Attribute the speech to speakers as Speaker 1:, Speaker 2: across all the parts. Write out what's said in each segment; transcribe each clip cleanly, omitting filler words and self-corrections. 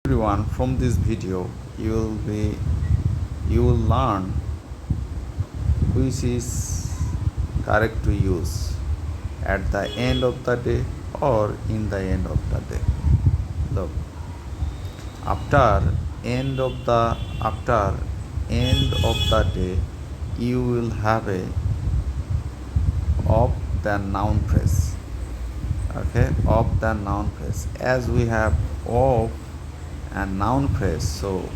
Speaker 1: Everyone, from this video you will learn which is correct to use at the end of the day or in the end of the day. Look, after after end of the day, you will have a of the noun phrase. Okay, of the noun phrase. As we have of and noun phrase, so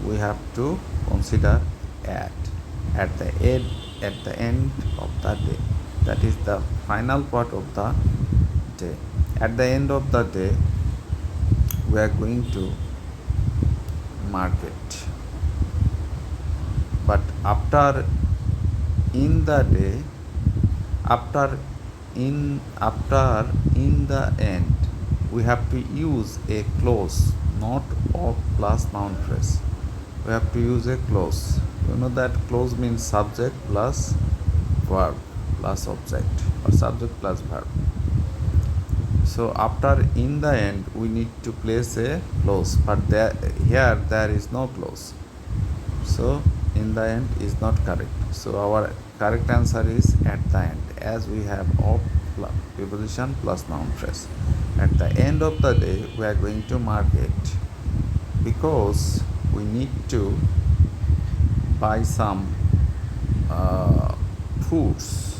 Speaker 1: we have to consider at the end of the day. That is the final part of the day. At the end of the day, we are going to market. But after in the day, after in the end, we have to use a clause, not of plus noun phrase. We have to use a clause. You know that clause means subject plus verb plus object, or subject plus verb. So after in the end, we need to place a clause, but here there is no clause. So in the end is not correct. So our correct answer is at the end, as we have of preposition plus noun phrase. At the end of the day, we are going to market because we need to buy some fruits